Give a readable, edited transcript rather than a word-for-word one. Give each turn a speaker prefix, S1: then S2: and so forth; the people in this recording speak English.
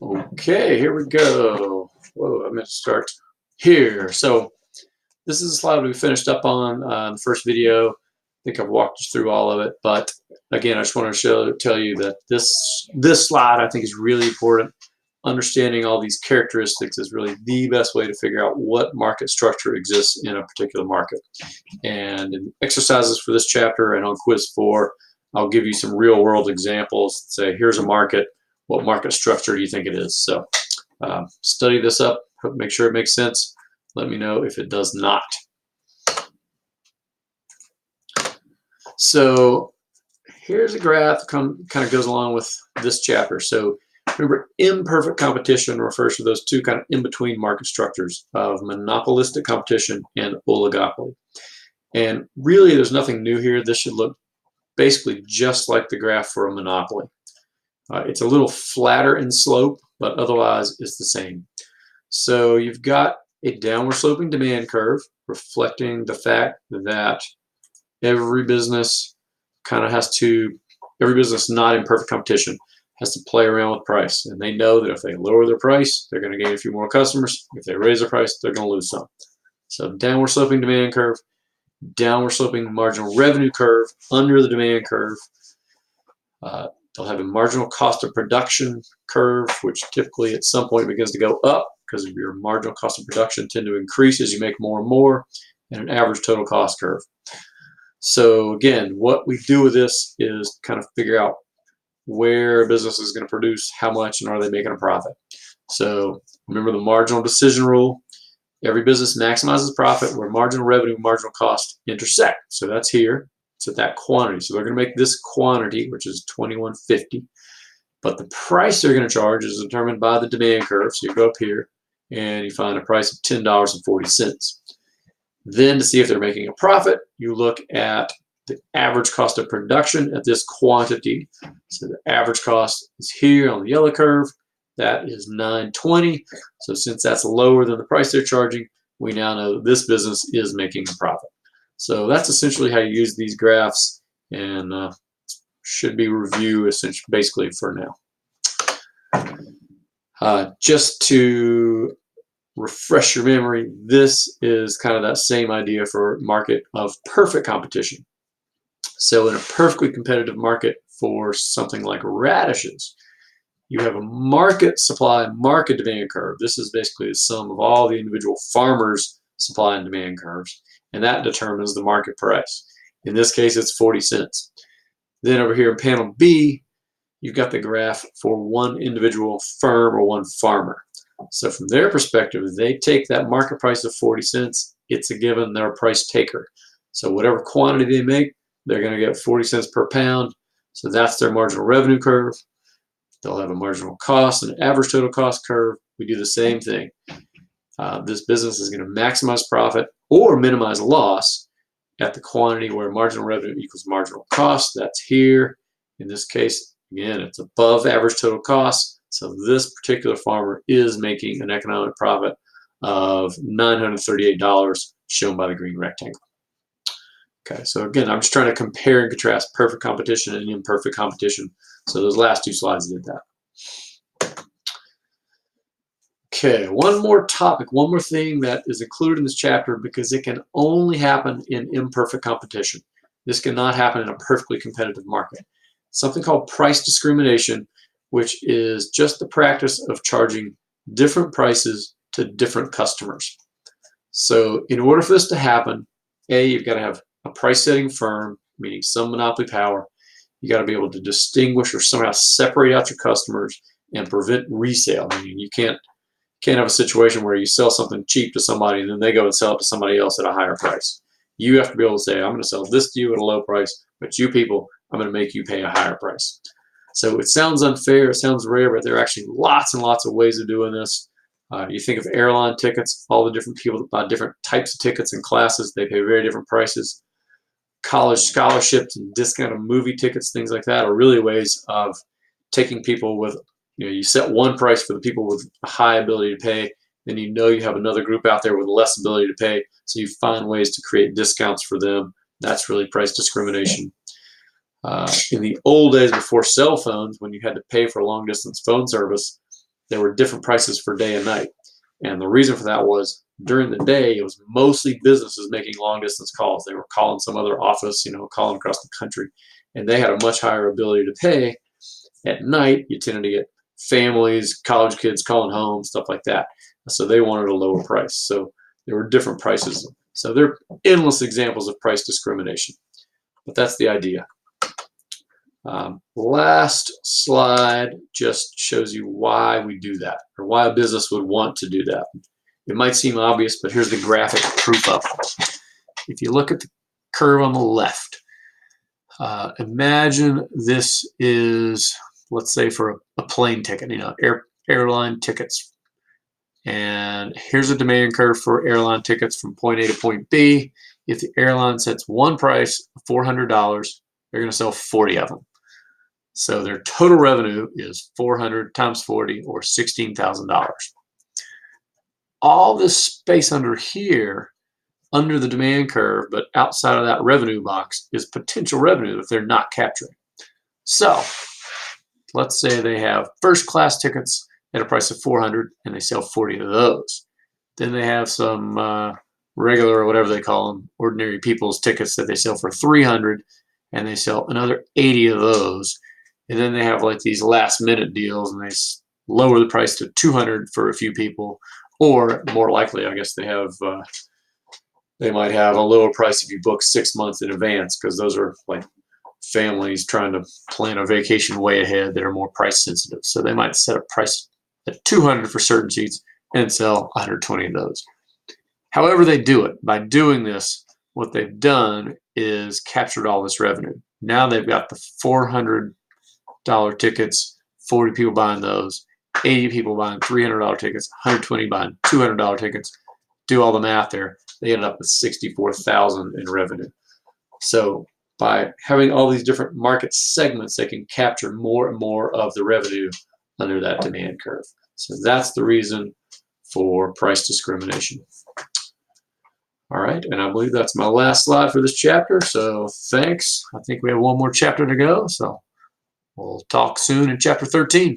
S1: Okay, here we go. Whoa, I'm going to start here. So this is a slide we finished up on the first video. I think I've walked you through all of it, but again, I just want to tell you that this slide I think is really important. Understanding all these characteristics is really the best way to figure out what market structure exists in a particular market. And in exercises for this chapter and on quiz 4, I'll give you some real world examples. Say, here's a market. What market structure do you think it is? So study this up, make sure it makes sense. Let me know if it does not. So here's a graph that kind of goes along with this chapter. So remember, imperfect competition refers to those two kind of in-between market structures of monopolistic competition and oligopoly. And really, there's nothing new here. This should look basically just like the graph for a monopoly. It's a little flatter in slope, but otherwise it's the same. So you've got a downward sloping demand curve reflecting the fact that every business not in perfect competition has to play around with price. And they know that if they lower their price, they're going to gain a few more customers. If they raise their price, they're going to lose some. So downward sloping demand curve, downward sloping marginal revenue curve under the demand curve. They'll have a marginal cost of production curve, which typically at some point begins to go up because of your marginal cost of production tend to increase as you make more and more, and an average total cost curve. So again, what we do with this is kind of figure out where a business is going to produce, how much, and are they making a profit. So remember the marginal decision rule. Every business maximizes profit where marginal revenue and marginal cost intersect. So that's here. It's at that quantity. So they're going to make this quantity, which is $21.50. But the price they're going to charge is determined by the demand curve. So you go up here and you find a price of $10.40. Then to see if they're making a profit, you look at the average cost of production at this quantity. So the average cost is here on the yellow curve. That is $9.20. So since that's lower than the price they're charging, we now know that this business is making a profit. So that's essentially how you use these graphs, and should be review essentially basically for now. Just to refresh your memory, this is kind of that same idea for market of perfect competition. So in a perfectly competitive market for something like radishes, you have a market supply and market demand curve. This is basically the sum of all the individual farmers' supply and demand curves, and that determines the market price. In this case, it's 40 cents. Then over here in panel B, you've got the graph for one individual firm or one farmer. So from their perspective, they take that market price of 40 cents. It's a given, they're a price taker. So whatever quantity they make, they're going to get 40 cents per pound. So that's their marginal revenue curve. They'll have a marginal cost and average total cost curve. We do the same thing. This business is going to maximize profit or minimize loss at the quantity where marginal revenue equals marginal cost. That's here. In this case, again, it's above average total cost. So this particular farmer is making an economic profit of $938 shown by the green rectangle. Okay, so again, I'm just trying to compare and contrast perfect competition and imperfect competition. So those last two slides did that. Okay, one more topic, one more thing that is included in this chapter because it can only happen in imperfect competition. This cannot happen in a perfectly competitive market. Something called price discrimination, which is just the practice of charging different prices to different customers. So in order for this to happen, you've got to have a price-setting firm, meaning some monopoly power. You got to be able to distinguish or somehow separate out your customers and prevent resale. I mean, you can't have a situation where you sell something cheap to somebody and then they go and sell it to somebody else at a higher price. You have to be able to say, I'm going to sell this to you at a low price, but you people, I'm going to make you pay a higher price. So it sounds unfair, it sounds rare, but there are actually lots and lots of ways of doing this. You think of airline tickets, all the different people that buy different types of tickets and classes, they pay very different prices. College scholarships and discounted movie tickets, things like that, are really ways of taking people with, you set one price for the people with a high ability to pay, then you have another group out there with less ability to pay, so you find ways to create discounts for them. That's really price discrimination. In the old days before cell phones, when you had to pay for long distance phone service, there were different prices for day and night. And the reason for that was during the day, it was mostly businesses making long distance calls. They were calling some other office, calling across the country, and they had a much higher ability to pay. At night, you tended to get families, college kids calling home, stuff like that. So they wanted a lower price. So there were different prices. So there are endless examples of price discrimination. But that's the idea. Last slide just shows you why we do that, or why a business would want to do that. It might seem obvious, but here's the graphic proof of it. If you look at the curve on the left, imagine this is, let's say, for a plane ticket, airline tickets. And here's a demand curve for airline tickets from point A to point B. If the airline sets one price of $400, they're going to sell 40 of them. So their total revenue is 400 times 40, or $16,000. All this space under here, under the demand curve, but outside of that revenue box, is potential revenue that they're not capturing. So let's say they have first class tickets at a price of 400 and they sell 40 of those. Then they have some regular, or whatever they call them, ordinary people's tickets that they sell for 300, and they sell another 80 of those. And then they have like these last minute deals, and they lower the price to 200 for a few people, or more likely, I guess they might have a lower price if you book 6 months in advance, because those are like families trying to plan a vacation way ahead that are more price sensitive. So they might set a price at 200 for certain seats and sell 120 of those. However they do it, by doing this, what they've done is captured all this revenue. Now they've got the $400 tickets, 40 people buying those, 80 people buying $300 tickets, 120 buying $200 tickets. Do all the math there. They ended up with $64,000 in revenue. So by having all these different market segments, they can capture more and more of the revenue under that demand curve. So that's the reason for price discrimination. All right, and I believe that's my last slide for this chapter. So thanks. I think we have one more chapter to go. So we'll talk soon in chapter 13.